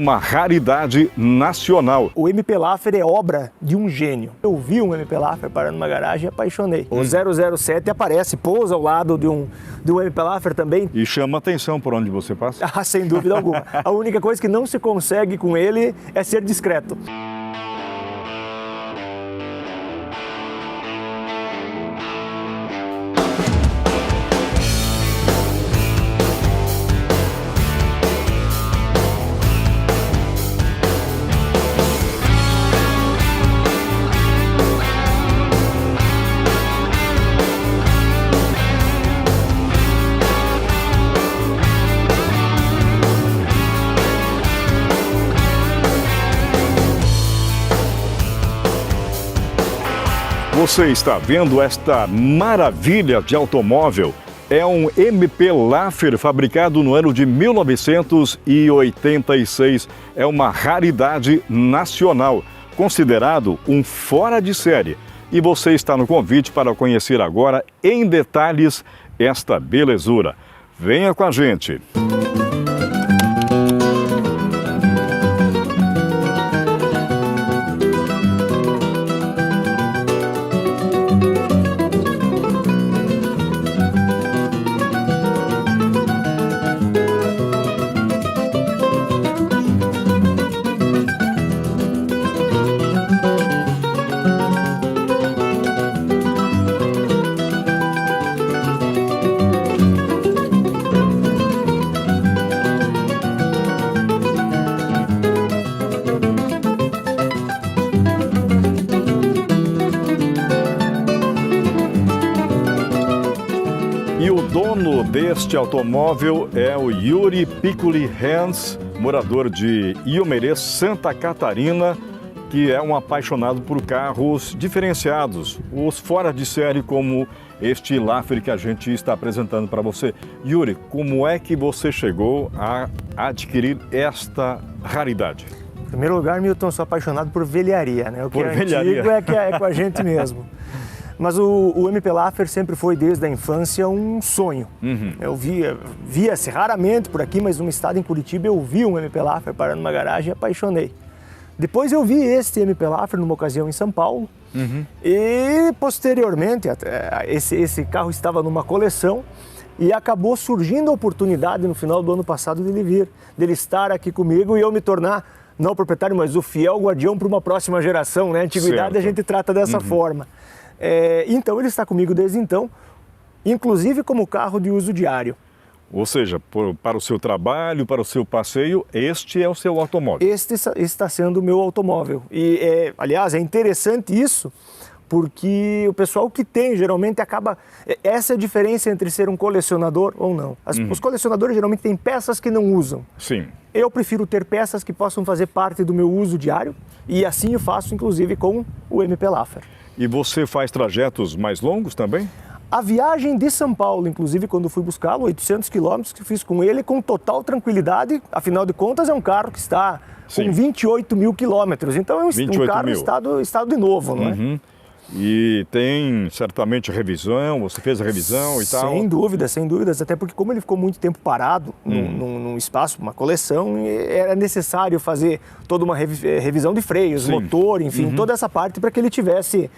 Uma raridade nacional. O MP Laffer é obra de um gênio. Eu vi um MP Laffer parando numa garagem e apaixonei. O 007 aparece, pousa ao lado de um MP Laffer também. E chama atenção por onde você passa. Ah, sem dúvida alguma. A única coisa que não se consegue com ele é ser discreto. Você está vendo esta maravilha de automóvel? É um MP Laffer fabricado no ano de 1986. É uma raridade nacional, considerado um fora de série. E você está no convite para conhecer agora em detalhes esta belezura. Venha com a gente! E o dono deste automóvel é o Yuri Piccoli Hans, morador de Iomerê, Santa Catarina, que é um apaixonado por carros diferenciados, os fora de série como este Laffer que a gente está apresentando para você. Yuri, como é que você chegou a adquirir esta raridade? Em primeiro lugar, Milton, sou apaixonado por velharia, né? O que Por é velharia. antigo é com a gente mesmo. Mas o MP Laffer sempre foi, desde a infância, um sonho. Eu via-se raramente por aqui, mas numa estada em Curitiba eu vi um MP Laffer parando numa garagem e apaixonei. Depois eu vi este MP Laffer numa ocasião em São Paulo e, posteriormente, esse carro estava numa coleção e acabou surgindo a oportunidade no final do ano passado dele estar aqui comigo e eu me tornar, não o proprietário, mas o fiel guardião para uma próxima geração, né? A antiguidade a gente trata dessa forma. Então ele está comigo desde então, inclusive como carro de uso diário. Ou seja, para o seu trabalho, para o seu passeio, este é o seu automóvel. Este está sendo o meu automóvel. E, aliás, é interessante isso, porque o pessoal que tem geralmente acaba... Essa é a diferença entre ser um colecionador ou não. Os colecionadores geralmente têm peças que não usam. Sim. Eu prefiro ter peças que possam fazer parte do meu uso diário e assim eu faço, inclusive, com o MP Laffer. E você faz trajetos mais longos também? A viagem de São Paulo, inclusive, quando fui buscá-lo, 800 quilômetros que fiz com ele, com total tranquilidade. Afinal de contas, é um carro que está com 28 mil quilômetros. Então, é um carro em estado de novo, não é? E tem certamente revisão, você fez a revisão e tal? Sem dúvidas, até porque como ele ficou muito tempo parado num espaço, uma coleção, era necessário fazer toda uma revisão de freios, motor, enfim, toda essa parte para que ele tivesse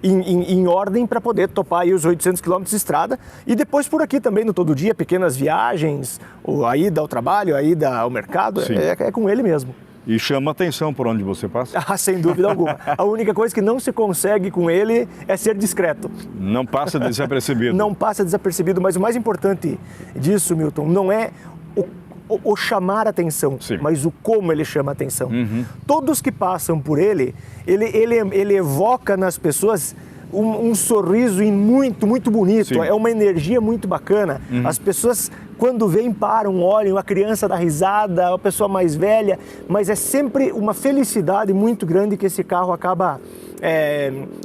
em ordem para poder topar aí os 800 quilômetros de estrada. E depois por aqui também, no todo dia, pequenas viagens, a ida ao trabalho, a ida ao mercado, é com ele mesmo. E chama atenção por onde você passa? Ah, sem dúvida alguma. A única coisa que não se consegue com ele é ser discreto. Não passa desapercebido. Não passa desapercebido, mas o mais importante disso, Milton, não é o chamar atenção, mas o como ele chama atenção. Todos que passam por ele evoca nas pessoas um sorriso muito, muito bonito. É uma energia muito bacana. As pessoas, quando vêm, param, olham, a criança dá risada, a pessoa mais velha, mas é sempre uma felicidade muito grande que esse carro acaba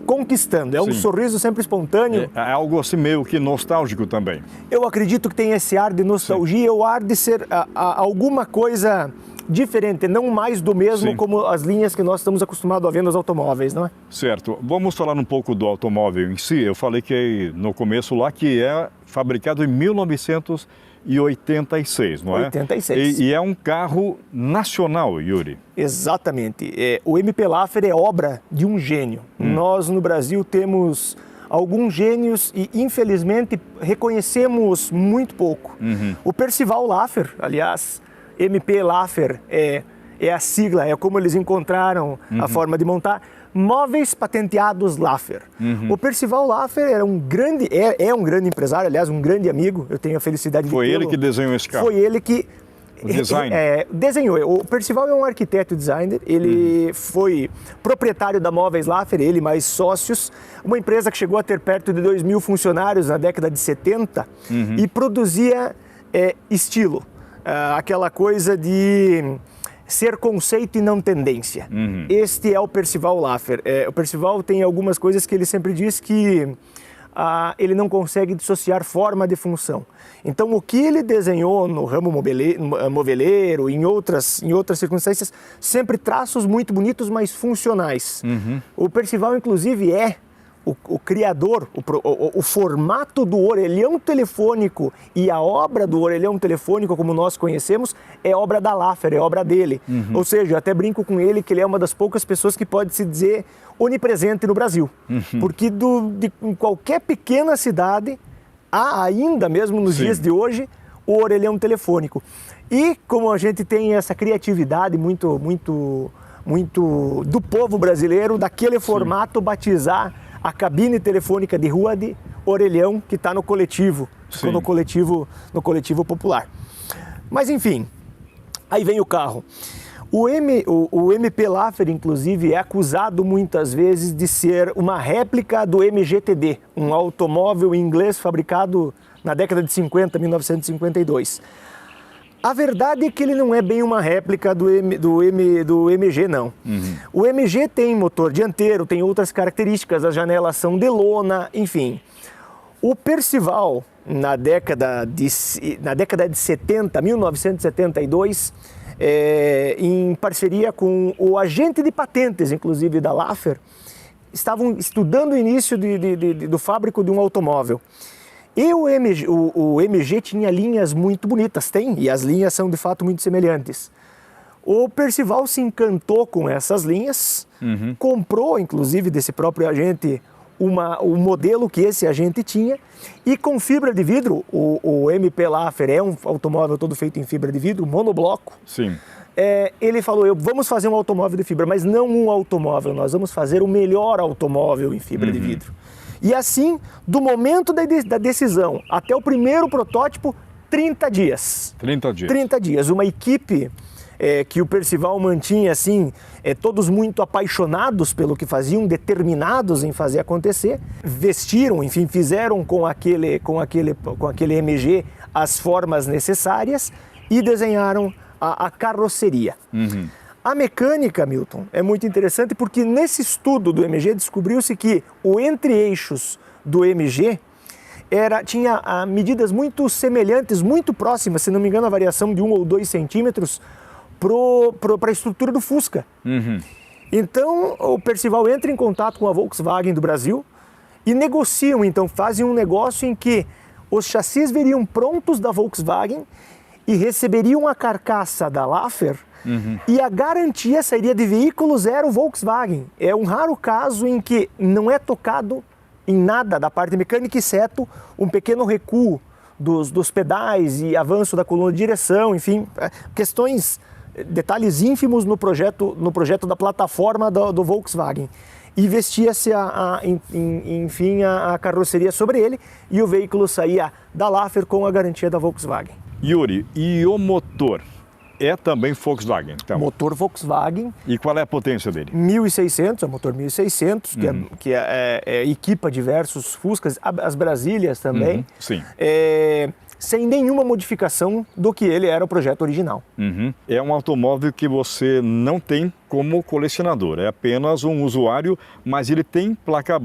conquistando. É um sorriso sempre espontâneo. É algo assim meio que nostálgico também. Eu acredito que tem esse ar de nostalgia, o ar de ser alguma coisa diferente, não mais do mesmo como as linhas que nós estamos acostumados a ver nos automóveis, não é? Certo. Vamos falar um pouco do automóvel em si. Eu falei que no começo lá que é fabricado em 1986. 1986, não é? 86. E é um carro nacional, Yuri. Exatamente. O MP Laffer é obra de um gênio. Nós, no Brasil, temos alguns gênios e, infelizmente, reconhecemos muito pouco. O Percival Laffer, aliás, MP Laffer é a sigla, é como eles encontraram a forma de montar. Móveis Patenteados Laffer. O Percival Laffer é um grande empresário, aliás, um grande amigo. Eu tenho a felicidade de tê-lo. Foi ele que desenhou esse carro? Foi ele que o design. Desenhou. O Percival é um arquiteto e designer. Ele foi proprietário da Móveis Laffer, ele mais sócios. Uma empresa que chegou a ter perto de 2.000 funcionários na década de 70 e produzia estilo. Aquela coisa de ser conceito e não tendência. Este é o Percival Laffer. O Percival tem algumas coisas que ele sempre diz que ele não consegue dissociar forma de função. Então, o que ele desenhou no ramo moveleiro, em outras circunstâncias, sempre traços muito bonitos, mas funcionais. O Percival, inclusive, é o criador, o formato do orelhão telefônico e a obra do orelhão telefônico, como nós conhecemos, é obra da Laffer, é obra dele. Ou seja, eu até brinco com ele que ele é uma das poucas pessoas que pode se dizer onipresente no Brasil. Porque em qualquer pequena cidade, há ainda mesmo nos dias de hoje, o orelhão telefônico. E como a gente tem essa criatividade muito do povo brasileiro, daquele formato batizar a cabine telefônica de rua de orelhão que está no coletivo, no coletivo popular. Mas enfim, aí vem o carro. O MP Laffer, inclusive, é acusado muitas vezes de ser uma réplica do MGTD, um automóvel inglês fabricado na década de 50, 1952. A verdade é que ele não é bem uma réplica do MG, não. O MG tem motor dianteiro, tem outras características, as janelas são de lona, enfim. O Percival, na década de 70, 1972, em parceria com o agente de patentes, inclusive, da Laffer, estavam estudando o início do fábrico de um automóvel. E o MG tinha linhas muito bonitas, e as linhas são de fato muito semelhantes. O Percival se encantou com essas linhas, comprou inclusive desse próprio agente o modelo que esse agente tinha e com fibra de vidro, o MP Laffer é um automóvel todo feito em fibra de vidro, monobloco. Sim. Ele falou, vamos fazer um automóvel de fibra, mas não um automóvel, nós vamos fazer o melhor automóvel em fibra de vidro. E assim, do momento da decisão até o primeiro protótipo, 30 dias. 30 dias. 30 dias. Uma equipe que o Percival mantinha, assim, todos muito apaixonados pelo que faziam, determinados em fazer acontecer, vestiram, enfim, fizeram com aquele MG as formas necessárias e desenharam a carroceria. A mecânica, Milton, é muito interessante porque nesse estudo do MG descobriu-se que o entre-eixos do MG tinha medidas muito semelhantes, muito próximas, se não me engano a variação de 1 ou 2 centímetros para a estrutura do Fusca. Então o Percival entra em contato com a Volkswagen do Brasil e negociam, então fazem um negócio em que os chassis viriam prontos da Volkswagen e receberiam a carcaça da Laffer e a garantia sairia de veículo zero Volkswagen. É um raro caso em que não é tocado em nada da parte mecânica, exceto um pequeno recuo dos pedais e avanço da coluna de direção, enfim, detalhes ínfimos no projeto da plataforma do Volkswagen. E vestia-se, enfim, a carroceria sobre ele e o veículo saía da Laffer com a garantia da Volkswagen. Yuri, e o motor? É também Volkswagen, então. Motor Volkswagen. E qual é a potência dele? 1.600, é o motor 1.600, que equipa diversos Fuscas, as Brasílias também. Sim. Sem nenhuma modificação do que ele era o projeto original. É um automóvel que você não tem como colecionador, é apenas um usuário, mas ele tem placa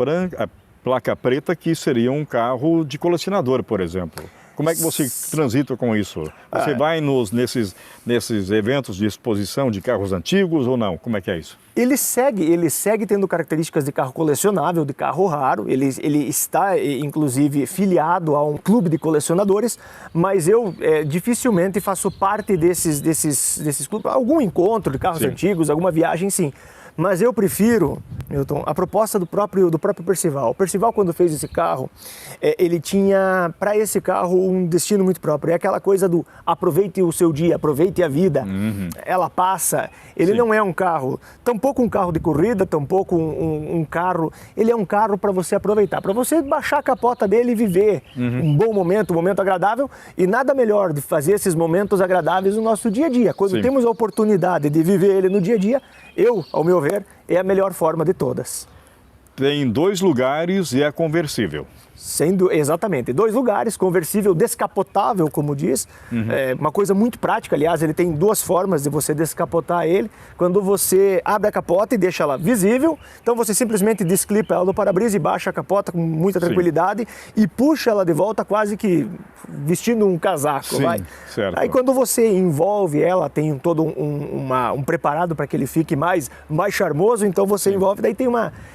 preta, que seria um carro de colecionador, por exemplo. Como é que você transita com isso? Você vai nesses eventos de exposição de carros antigos ou não? Como é que é isso? Ele segue tendo características de carro colecionável, de carro raro. Ele está, inclusive, filiado a um clube de colecionadores, mas eu dificilmente faço parte desses clubes. Algum encontro de carros antigos, alguma viagem, sim. Mas eu prefiro, Milton, a proposta do próprio Percival. O Percival, quando fez esse carro, ele tinha para esse carro um destino muito próprio. É aquela coisa do aproveite o seu dia, aproveite a vida. Ela passa. Ele não é um carro, tampouco um carro de corrida, tampouco um carro. Ele é um carro para você aproveitar, para você baixar a capota dele e viver um bom momento, um momento agradável. E nada melhor de fazer esses momentos agradáveis no nosso dia a dia. Quando temos a oportunidade de viver ele no dia a dia, ao meu ver, é a melhor forma de todas. Tem 2 lugares e é conversível. Exatamente, 2 lugares, conversível, descapotável, como diz, é uma coisa muito prática. Aliás, ele tem 2 formas de você descapotar ele. Quando você abre a capota e deixa ela visível, então você simplesmente desclipa ela do para-brisa e baixa a capota com muita tranquilidade e puxa ela de volta quase que vestindo um casaco. Certo. Aí quando você envolve ela, tem todo um preparado para que ele fique mais charmoso, então você envolve, daí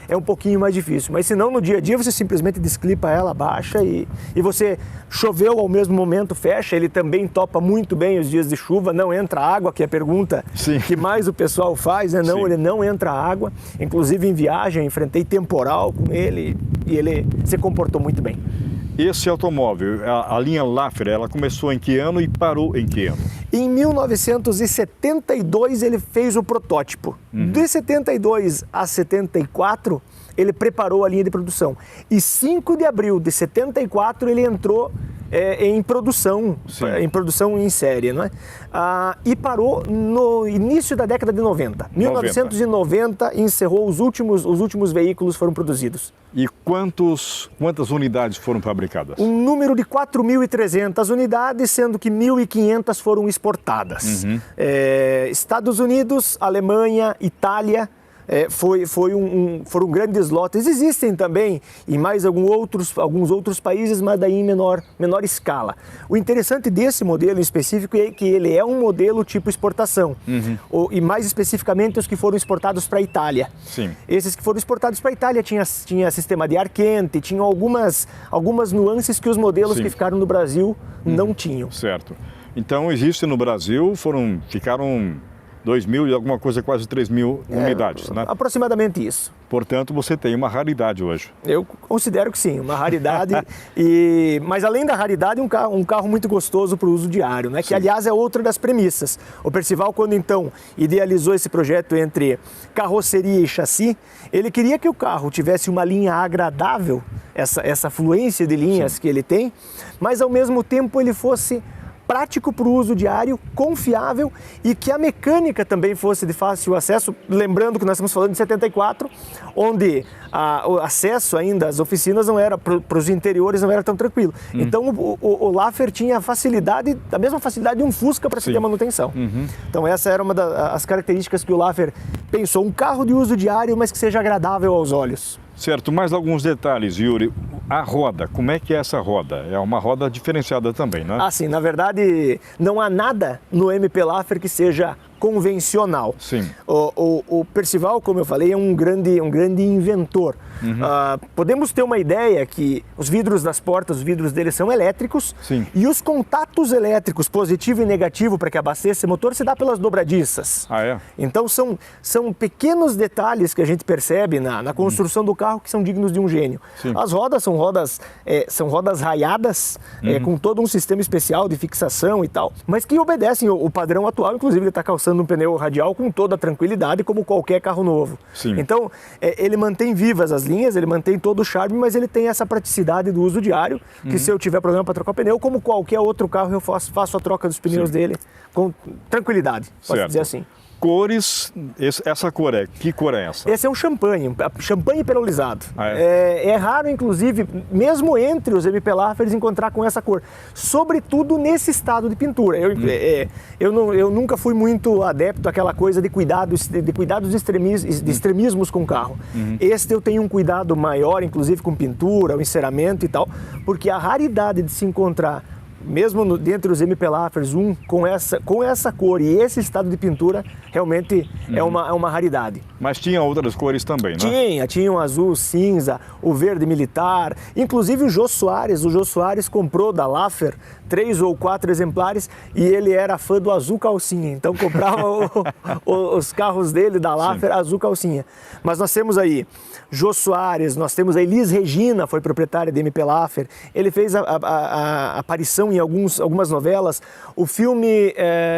é um pouquinho mais difícil. Mas se não, no dia a dia você simplesmente desclipa ela, baixa e você choveu ao mesmo momento, fecha. Ele também topa muito bem os dias de chuva, não entra água, que é a pergunta que mais o pessoal faz, né? Não, ele não entra água. Inclusive em viagem, enfrentei temporal com ele e ele se comportou muito bem. Esse automóvel, a linha Laffer, ela começou em que ano e parou em que ano? Em 1972 ele fez o protótipo. De 72 a 74 ele preparou a linha de produção. E 5 de abril de 74 ele entrou em produção em série, não é? E parou no início da década de 90. 1990 encerrou os últimos veículos foram produzidos. E quantas unidades foram fabricadas? Um número de 4.300 unidades, sendo que 1.500 foram exportadas. Estados Unidos, Alemanha, Itália. Foram grandes lotes. Existem também em mais alguns outros países, mas daí em menor escala. O interessante desse modelo em específico é que ele é um modelo tipo exportação. E mais especificamente os que foram exportados para a Itália. Esses que foram exportados para a Itália tinha sistema de ar quente, tinham algumas nuances que os modelos que ficaram no Brasil não tinham. Certo. Então existe no Brasil, ficaram 2.000 e alguma coisa, quase 3.000 unidades, né? Aproximadamente isso. Portanto, você tem uma raridade hoje. Eu considero que sim, uma raridade. Mas além da raridade, um carro muito gostoso para o uso diário, né? Que aliás é outra das premissas. O Percival, quando então idealizou esse projeto entre carroceria e chassi, ele queria que o carro tivesse uma linha agradável, essa fluência de linhas que ele tem, mas ao mesmo tempo ele fosse prático para o uso diário, confiável e que a mecânica também fosse de fácil acesso, lembrando que nós estamos falando de 74, onde o acesso ainda às oficinas não era, para os interiores não era tão tranquilo. Então o Laffer tinha a mesma facilidade de um Fusca para se ter manutenção. Então essa era uma das características que o Laffer pensou, um carro de uso diário, mas que seja agradável aos olhos. Certo, mais alguns detalhes, Yuri. A roda, como é que é essa roda? É uma roda diferenciada também, né? Sim, na verdade não há nada no MP Laffer que seja convencional. O Percival, como eu falei, é um grande inventor. Podemos ter uma ideia que os vidros das portas, os vidros deles são elétricos e os contatos elétricos positivo e negativo para que abasteça esse motor se dá pelas dobradiças. Então são pequenos detalhes que a gente percebe na construção do carro que são dignos de um gênio. As rodas são rodas raiadas, com todo um sistema especial de fixação e tal, mas que obedecem o padrão atual. Inclusive ele está calçando um pneu radial com toda a tranquilidade, como qualquer carro novo. Então, ele mantém vivas as linhas, ele mantém todo o charme, mas ele tem essa praticidade do uso diário, que se eu tiver problema para trocar o pneu, como qualquer outro carro, eu faço a troca dos pneus dele com tranquilidade, pode dizer assim. Cores, essa cor que cor é essa? Esse é um champanhe perolizado. É raro, inclusive, mesmo entre os MP Laffers, encontrar com essa cor. Sobretudo nesse estado de pintura. Eu nunca fui muito adepto àquela coisa de cuidados de extremismos com o carro. Este eu tenho um cuidado maior, inclusive com pintura, o enceramento e tal, porque a raridade de se encontrar mesmo dentre os MP Lafers, com essa cor e esse estado de pintura, realmente é uma raridade. Mas tinha outras cores também, né? Tinha um azul, cinza, o verde militar, inclusive o Jô Soares comprou da Lafer 3 ou 4 exemplares e ele era fã do azul calcinha, então comprava os carros dele da Lafer azul calcinha. Mas nós temos aí Jô Soares, nós temos a Elis Regina, foi proprietária da MP Lafer, ele fez a aparição em algumas novelas, o filme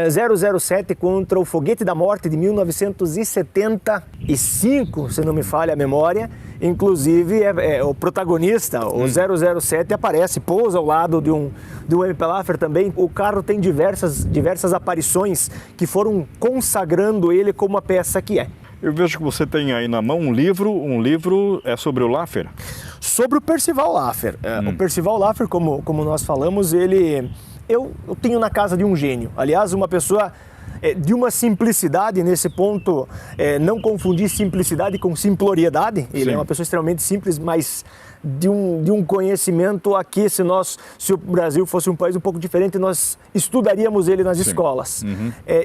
007 contra o Foguete da Morte de 1975, se não me falha a memória, inclusive o protagonista, o 007, aparece, pousa ao lado de um MP Lafer também. O carro tem diversas aparições que foram consagrando ele como a peça que é. Eu vejo que você tem aí na mão um livro é sobre o Lafer? Sobre o Percival Lafer. O Percival Lafer, como nós falamos, eu tenho na casa de um gênio. Aliás, uma pessoa de uma simplicidade nesse ponto, não confundir simplicidade com simploriedade. Ele é uma pessoa extremamente simples, mas de um conhecimento aqui, se o Brasil fosse um país um pouco diferente, nós estudaríamos ele nas escolas.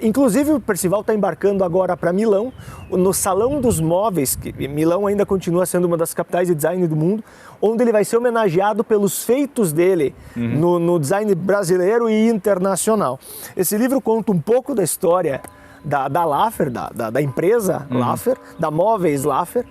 Inclusive o Percival está embarcando agora para Milão, no Salão dos Móveis, que Milão ainda continua sendo uma das capitais de design do mundo, onde ele vai ser homenageado pelos feitos dele no design brasileiro e internacional. Esse livro conta um pouco da história da Lafer, da empresa Lafer, da Móveis Lafer,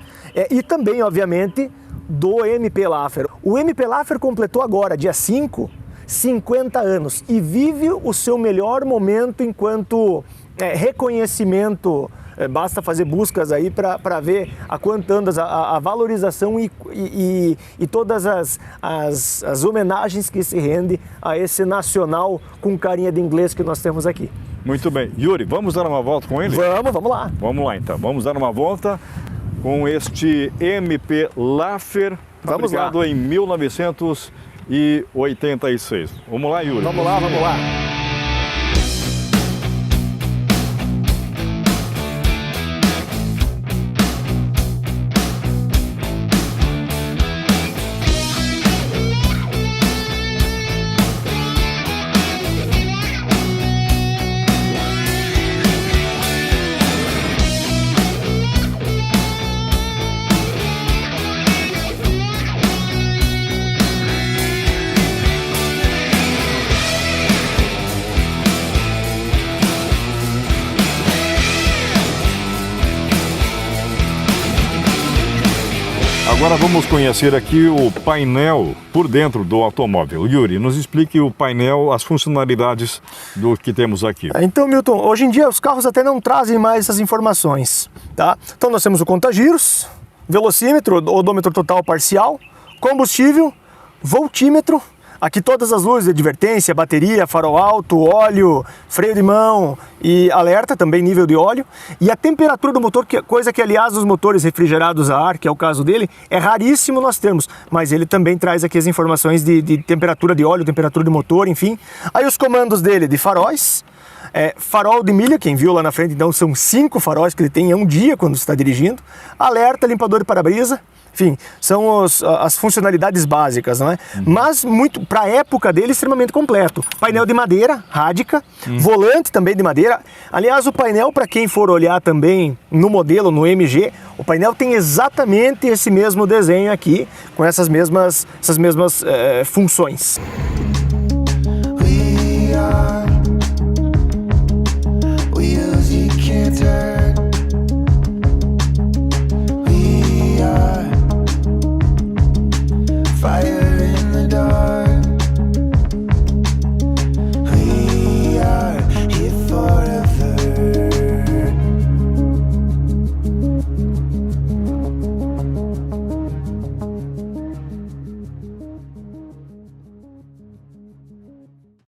e também, obviamente, do MP Lafer. O MP Lafer completou agora, dia 5, 50 anos e vive o seu melhor momento enquanto reconhecimento. Basta fazer buscas aí para ver a quanto anda a valorização e todas as homenagens que se rende a esse nacional com carinha de inglês que nós temos aqui. Muito bem. Yuri, vamos dar uma volta com ele? Vamos lá. Vamos lá então, vamos dar uma volta com este MP Lafer, fabricado em 1986. Vamos lá, Yuri? Vamos lá. Agora vamos conhecer aqui o painel por dentro do automóvel. Yuri, nos explique o painel, as funcionalidades do que temos aqui. Então, Milton, hoje em dia os carros até não trazem mais essas informações, tá? Então nós temos o conta-giros, velocímetro, odômetro total parcial, combustível, voltímetro. Aqui todas as luzes de advertência, bateria, farol alto, óleo, freio de mão e alerta, também nível de óleo. E a temperatura do motor, coisa que aliás os motores refrigerados a ar, que é o caso dele, é raríssimo nós termos. Mas ele também traz aqui as informações de temperatura de óleo, temperatura de motor, enfim. Aí os comandos dele de faróis. Farol de milha, quem viu lá na frente, então são 5 faróis que ele tem em um dia quando está dirigindo. Alerta, limpador de para-brisa. Enfim, são as funcionalidades básicas, não é? Mas, para a época dele, extremamente completo. Painel de madeira, Radica, volante também de madeira. Aliás, o painel, para quem for olhar também no modelo, no MG, o painel tem exatamente esse mesmo desenho aqui, com essas mesmas funções. We are